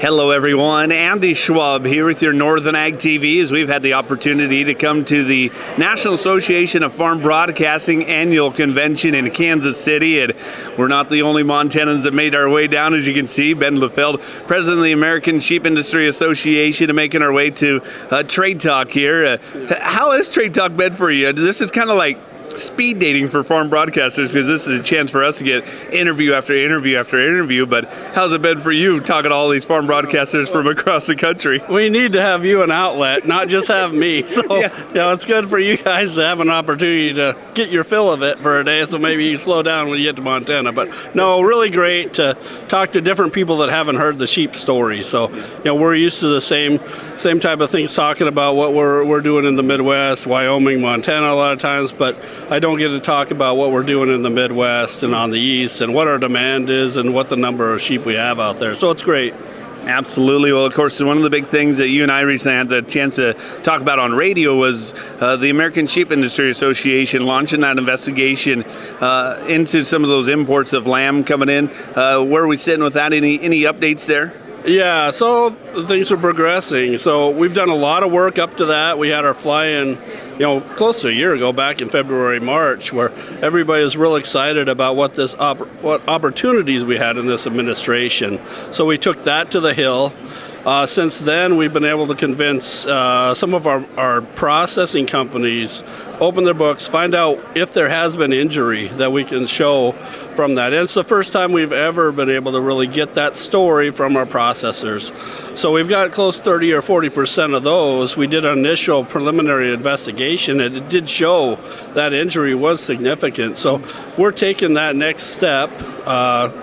Hello everyone, Andy Schwab here with your Northern Ag TV as we've had the opportunity to come to the National Association of Farm Broadcasting annual convention in Kansas City, and we're not the only Montanans that made our way down. As you can see, Ben Lehfeldt, President of the American Sheep Industry Association, and making our way to Trade Talk here. How has Trade Talk been for you? This is kind of like speed dating for farm broadcasters because this is a chance for us to get interview after interview after interview. But how's it been for you talking to all these farm broadcasters from across the country? We need to have you an outlet, not just have me. So it's good for you guys to have an opportunity to get your fill of it for a day, so maybe you slow down when you get to Montana. But no, really great to talk to different people that haven't heard the sheep story. So we're used to the same type of things, talking about what we're doing in the Midwest, Wyoming, Montana a lot of times, but I don't get to talk about what we're doing in the Midwest and on the East and what our demand is and what the number of sheep we have out there. So it's great. Absolutely. Well, of course, one of the big things that you and I recently had the chance to talk about on radio was the American Sheep Industry Association launching that investigation into some of those imports of lamb coming in. Where are we sitting with that? Any updates there? Yeah, so things are progressing. So we've done a lot of work up to that. We had our fly-in, close to a year ago, back in February, March, where everybody was real excited about what opportunities we had in this administration. So we took that to the Hill. Since then, we've been able to convince some of our processing companies, open their books, find out if there has been injury that we can show from that. And it's the first time we've ever been able to really get that story from our processors. So we've got close to 30 or 40% of those. We did an initial preliminary investigation, and it did show that injury was significant. So we're taking that next step.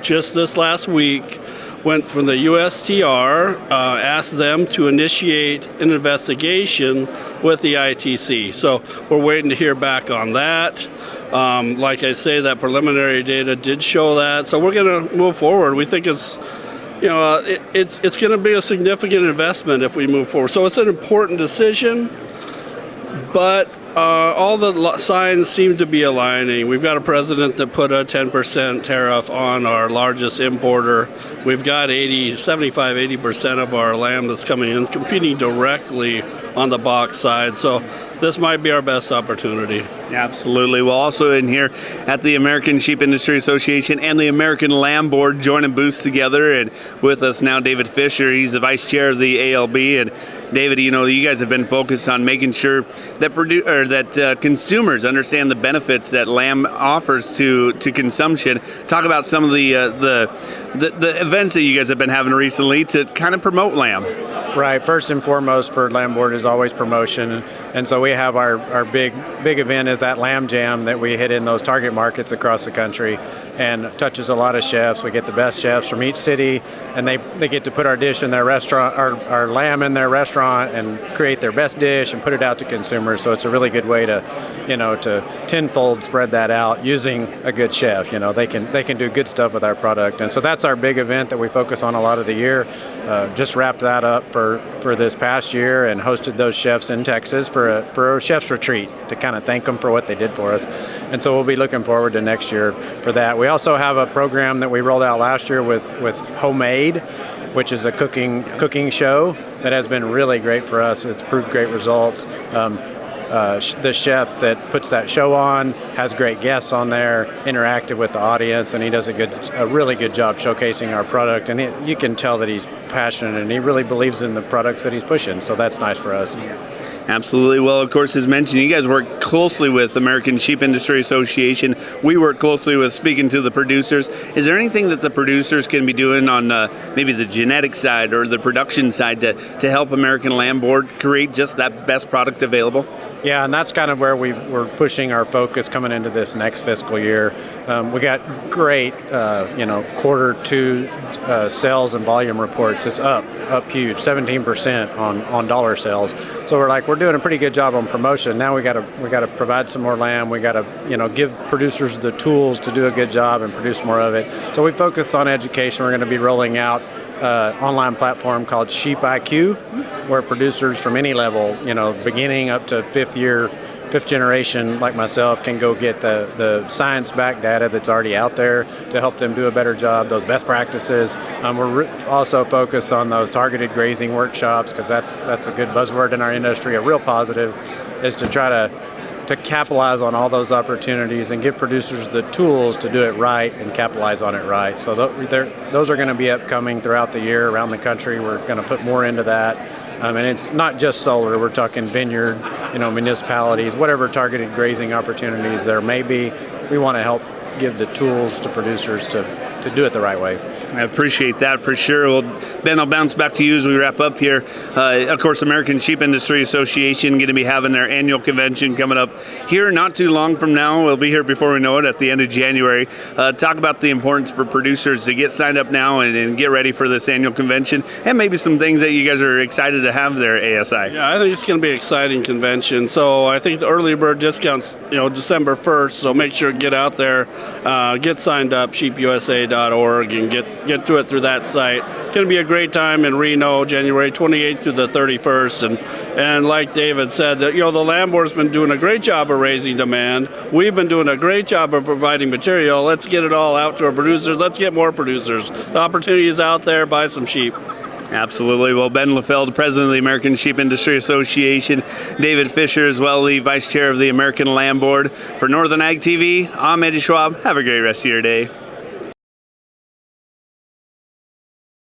Just this last week, went from the USTR, asked them to initiate an investigation with the ITC. So we're waiting to hear back on that. Like I say, that preliminary data did show that. So we're going to move forward. We think it's going to be a significant investment if we move forward. So it's an important decision, but all the signs seem to be aligning. We've got a president that put a 10% tariff on our largest importer. We've got 80% of our lamb that's coming in competing directly on the box side. So this might be our best opportunity. Absolutely. Well, also in here at the American Sheep Industry Association and the American Lamb Board joining booths together, and with us now David Fisher. He's the Vice Chair of the ALB. And David, you guys have been focused on making sure that consumers understand the benefits that lamb offers to consumption. Talk about some of the events that you guys have been having recently to kind of promote lamb. Right. First and foremost for Lamb Board is always promotion. And so we have our big event is that Lamb Jam that we hit in those target markets across the country, and touches a lot of chefs. We get the best chefs from each city, and they get to put our dish in their restaurant, our lamb in their restaurant, and create their best dish and put it out to consumers. So it's a really good way to tenfold spread that out using a good chef. They can do good stuff with our product. And so that's our big event that we focus on a lot of the year. Just wrapped that up for this past year and hosted those chefs in Texas for a chef's retreat to kind of thank them for what they did for us. And so we'll be looking forward to next year for that. We also have a program that we rolled out last year with Homemade, which is a cooking show that has been really great for us. It's proved great results. The chef that puts that show on has great guests on there, interactive with the audience, and he does a really good job showcasing our product. And you can tell that he's passionate and he really believes in the products that he's pushing. So that's nice for us. Absolutely. Well, of course, as mentioned, you guys work closely with American Sheep Industry Association. We work closely with speaking to the producers. Is there anything that the producers can be doing on maybe the genetic side or the production side to help American Lamb Board create just that best product available? Yeah, and that's kind of where we're pushing our focus coming into this next fiscal year. We got great, quarter two sales and volume reports. It's up huge, 17% on dollar sales. So we're doing a pretty good job on promotion. Now we got to provide some more lamb. We got to give producers the tools to do a good job and produce more of it. So we focus on education. We're going to be rolling out online platform called Sheep IQ, where producers from any level, beginning up to fifth year fifth generation like myself can go get the science-backed data that's already out there to help them do a better job, those best practices. We're also focused on those targeted grazing workshops, because that's a good buzzword in our industry. A real positive is to try to capitalize on all those opportunities and give producers the tools to do it right and capitalize on it right. So those are going to be upcoming throughout the year around the country. We're going to put more into that. And it's not just solar. We're talking vineyard, municipalities, whatever targeted grazing opportunities there may be. We want to help give the tools to producers to do it the right way. I appreciate that for sure. Well, Ben, I'll bounce back to you as we wrap up here. Of course, American Sheep Industry Association going to be having their annual convention coming up here not too long from now. We'll be here before we know it at the end of January. Talk about the importance for producers to get signed up now and get ready for this annual convention, and maybe some things that you guys are excited to have there at ASI. Yeah, I think it's going to be an exciting convention. So I think the early bird discounts, December 1st. So make sure to get out there, get signed up, sheepusa.org, and get to it through that site. It's going to be a great time in Reno, January 28th through the 31st. And like David said, that the Land Board's been doing a great job of raising demand. We've been doing a great job of providing material. Let's get it all out to our producers. Let's get more producers. The opportunity is out there. Buy some sheep. Absolutely. Well, Ben Lehfeldt, President of the American Sheep Industry Association, David Fisher as well, the Vice Chair of the American Land Board. For Northern Ag TV, I'm Eddie Schwab. Have a great rest of your day.